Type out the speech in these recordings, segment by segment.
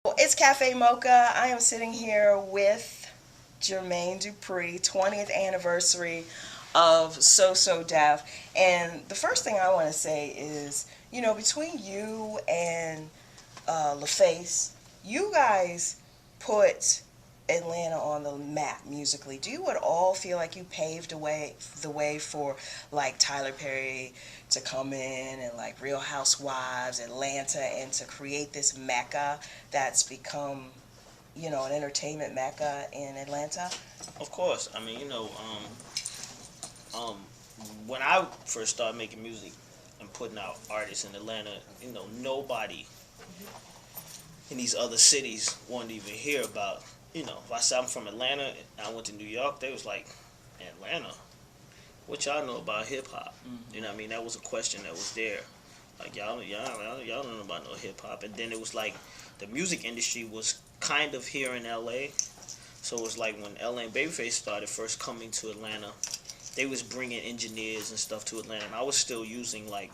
It's Cafe Mocha. I am sitting here with Jermaine Dupri, 20th anniversary of So Deaf. And the first thing I want to say is, between you and LaFace, you guys put Atlanta on the map musically. Do you at all feel like you paved the way for like Tyler Perry to come in and like Real Housewives, Atlanta, and to create this mecca that's become, an entertainment mecca in Atlanta? Of course. I mean, um, when I first started making music and putting out artists in Atlanta, nobody in these other cities wanted to even hear about. If I said I'm from Atlanta and I went to New York, they was like, Atlanta, what y'all know about hip hop? You know what I mean? That was a question that was there. Like y'all don't know about no hip hop. And then it was like the music industry was kind of here in LA. So it was like when LA and Babyface started first coming to Atlanta, they was bringing engineers and stuff to Atlanta. And I was still using like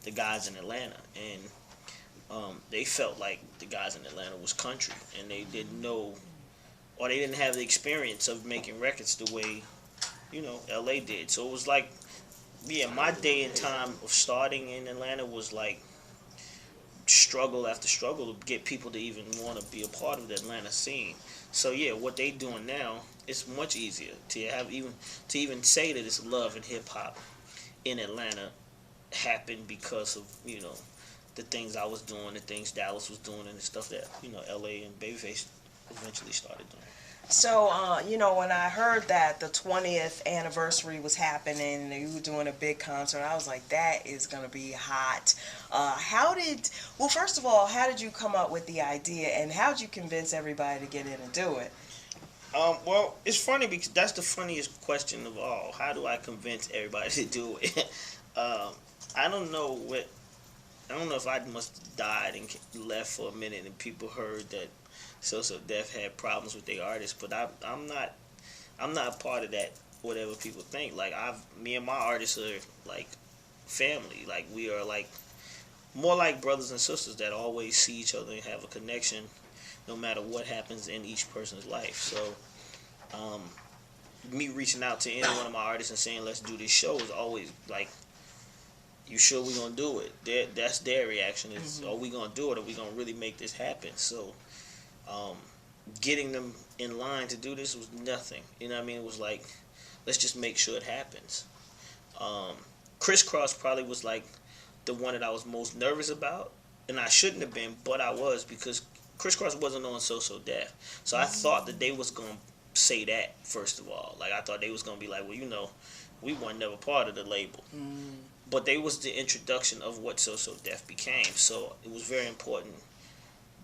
the guys in Atlanta, and they felt like the guys in Atlanta was country, and they didn't know, or they didn't have the experience of making records the way LA did. So it was like, yeah, my day and time of starting in Atlanta was like struggle after struggle to get people to even want to be a part of the Atlanta scene. So yeah, what they doing now, it's much easier to even say that it's love and hip hop in Atlanta happened because of the things I was doing, the things Dallas was doing, and the stuff that LA and Babyface eventually started doing. So, when I heard that the 20th anniversary was happening and you were doing a big concert, I was like, that is going to be hot. First of all, how did you come up with the idea, and how did you convince everybody to get in and do it? Well, it's funny because that's the funniest question of all. How do I convince everybody to do it? I don't know what. I don't know if I must have died and left for a minute, and people heard that So Def had problems with their artists, but I'm not. I'm not part of that. Whatever people think, like me and my artists are like family. Like we are like more like brothers and sisters that always see each other and have a connection, no matter what happens in each person's life. So, um, me reaching out to any one of my artists and saying let's do this show is always like, you sure we gonna do it? That's their reaction is, are we gonna do it? Are we gonna really make this happen? So, um, getting them in line to do this was nothing. You know what I mean? It was like, let's just make sure it happens. Um, Crisscross probably was like the one that I was most nervous about, and I shouldn't have been, but I was, because Crisscross wasn't on So Def. So I thought that they was gonna say that first of all. Like I thought they was gonna be like, well, we weren't never part of the label. But they was the introduction of what So Def became. So it was very important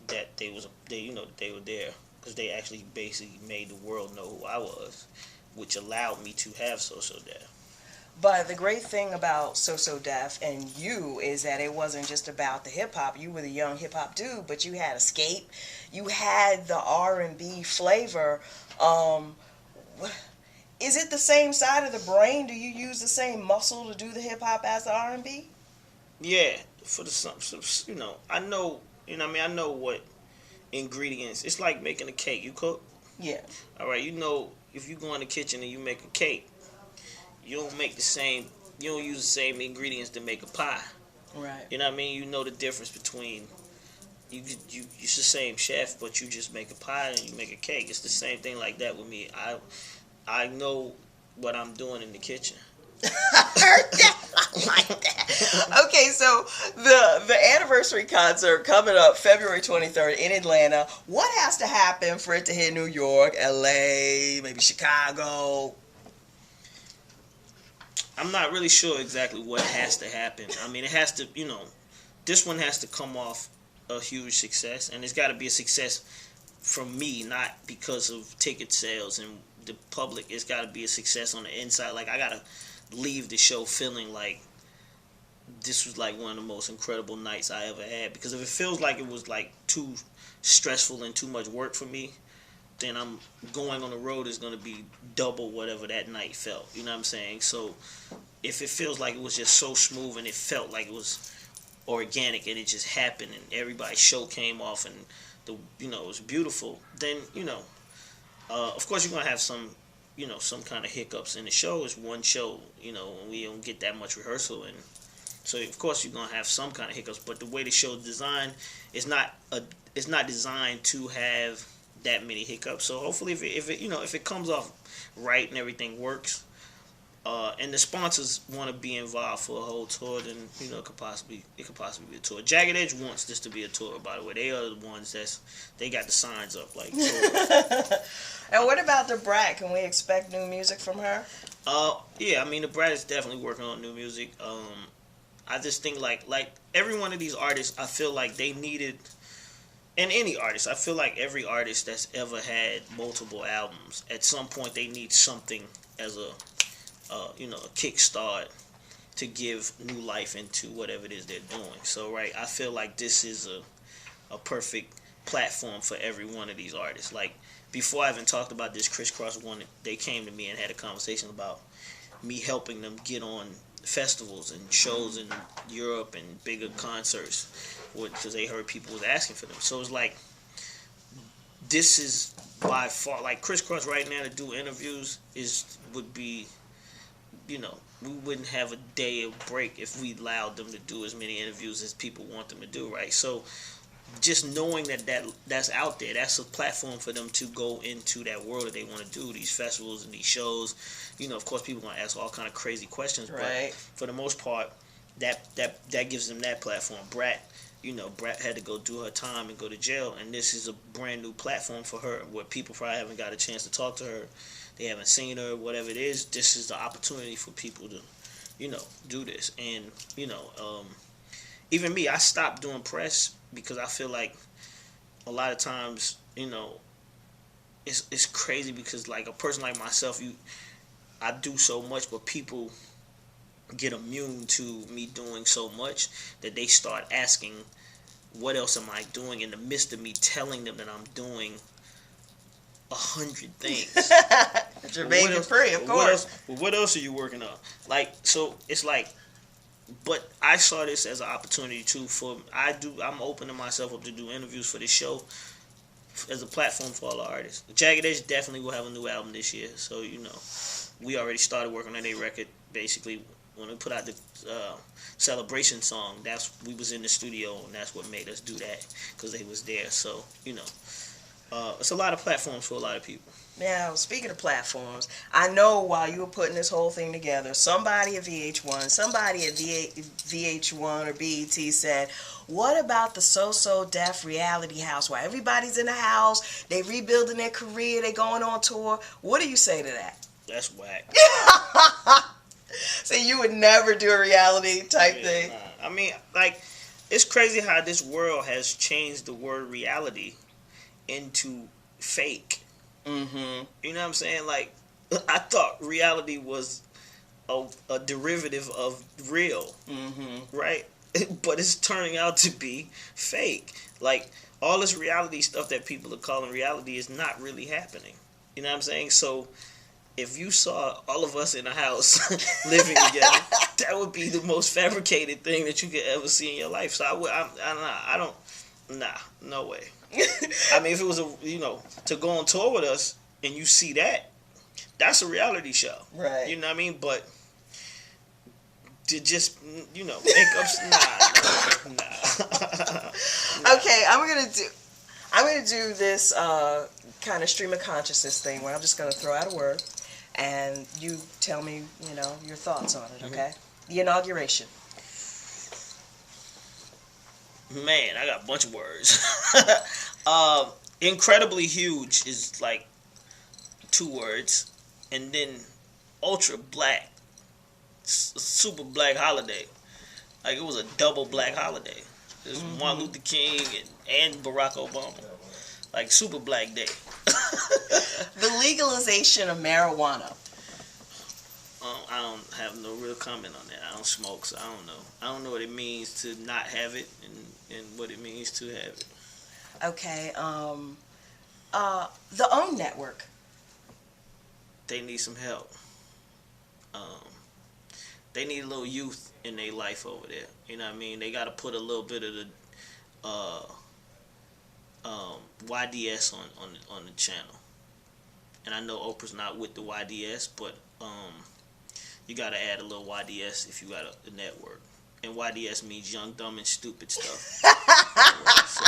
that they were there, because they actually basically made the world know who I was, which allowed me to have So Def. But the great thing about So Def and you is that it wasn't just about the hip hop. You were the young hip hop dude, but you had escape. You had the R&B flavor. Um, is it the same side of the brain? Do you use the same muscle to do the hip hop as the R&B? Yeah, for I know, what I mean, I know what ingredients. It's like making a cake. You cook. Yeah. All right, if you go in the kitchen and you make a cake, you don't make the same. You don't use the same ingredients to make a pie. Right. You know what I mean? You know the difference between you're the same chef, but you just make a pie and you make a cake. It's the same thing like that with me. I know what I'm doing in the kitchen. I heard that. I like that. Okay, so the anniversary concert coming up February 23rd in Atlanta. What has to happen for it to hit New York, LA, maybe Chicago? I'm not really sure exactly what has to happen. I mean, it has to, this one has to come off a huge success, and it's got to be a success from me, not because of ticket sales and the public. It's got to be a success on the inside. Like, I got to leave the show feeling like this was like one of the most incredible nights I ever had, because if it feels like it was like too stressful and too much work for me, then I'm going on the road is going to be double whatever that night felt. You know what I'm saying? So if it feels like it was just so smooth and it felt like it was organic and it just happened and everybody's show came off and it's beautiful, then of course you're gonna have some some kind of hiccups in the show. It's one show, and we don't get that much rehearsal, and so of course you're gonna have some kind of hiccups. But the way the show's designed, it's not designed to have that many hiccups. So hopefully, if it comes off right and everything works, and the sponsors want to be involved for a whole tour, then it could possibly be a tour. Jagged Edge wants this to be a tour. By the way, they are the ones they got the signs up like tour. And what about the Brat? Can we expect new music from her? Yeah, I mean the Brat is definitely working on new music. I just think like every one of these artists, I feel like they needed, and any artist, I feel like every artist that's ever had multiple albums, at some point they need something as a kickstart to give new life into whatever it is they're doing. So right, I feel like this is a perfect platform for every one of these artists. Like before I even talked about this Crisscross one, they came to me and had a conversation about me helping them get on festivals and shows in Europe and bigger concerts because they heard people was asking for them. So it's like this is by far, like Crisscross right now to do interviews would be, we wouldn't have a day of break if we allowed them to do as many interviews as people want them to do, right? So just knowing that's out there, that's a platform for them to go into that world that they want to do, these festivals and these shows. Of course, people are going to ask all kind of crazy questions, right. But for the most part, that gives them that platform. Brat had to go do her time and go to jail, and this is a brand new platform for her where people probably haven't got a chance to talk to her. They haven't seen her, whatever it is. This is the opportunity for people to, do this. And, even me, I stopped doing press because I feel like a lot of times, it's crazy because like a person like myself, I do so much, but people get immune to me doing so much that they start asking, what else am I doing in the midst of me telling them that I'm doing 100 things. Jermaine Dupri, of course. What else are you working on? Like, so it's like, but I saw this as an opportunity too. I'm opening myself up to do interviews for this show as a platform for all the artists. Jagged Edge definitely will have a new album this year. So we already started working on a record. Basically, when we put out the celebration song, we was in the studio, and that's what made us do that because they was there. So it's a lot of platforms for a lot of people. Now, speaking of platforms, I know while you were putting this whole thing together, somebody at VH1, somebody at VH1 or BET said, what about the So Def reality house where everybody's in the house, they rebuilding their career, they going on tour? What do you say to that? That's whack. So you would never do a reality type thing? Nah. I mean, like, it's crazy how this world has changed the word reality into fake. Mm-hmm. You know what I'm saying? Like, I thought reality was a derivative of real, right? But it's turning out to be fake. Like, all this reality stuff that people are calling reality is not really happening. You know what I'm saying? So if you saw all of us in a house living together, that would be the most fabricated thing that you could ever see in your life. So no way. I mean, if it was to go on tour with us and you see that, that's a reality show, right? You know what I mean? But to just make up, nah. Okay, I'm gonna do this kind of stream of consciousness thing where I'm just gonna throw out a word, and you tell me your thoughts on it. Okay, the inauguration. Man, I got a bunch of words. Incredibly huge is like 2 words, and then ultra black, super black holiday. Like it was a double black holiday. There's Martin Luther King and Barack Obama. Like super black day. The legalization of marijuana. I don't have no real comment on that. I don't smoke, so I don't know. I don't know what it means to not have it and what it means to have it. Okay, the OWN network. They need some help. They need a little youth in their life over there. You know what I mean? They got to put a little bit of YDS on the channel. And I know Oprah's not with the YDS, but you gotta add a little YDS if you got a network. And YDS means young, dumb, and stupid stuff. So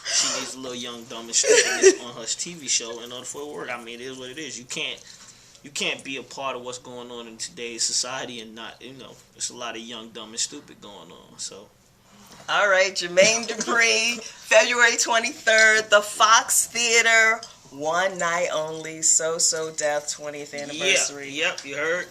she needs a little young, dumb, and stupid on her TV show in order for it to work. I mean, it is what it is. You can't be a part of what's going on in today's society and not, there's a lot of young, dumb, and stupid going on. So. All right, Jermaine Dupri, February 23rd, the Fox Theater, one night only, So So Deaf 20th anniversary. Yep, you heard.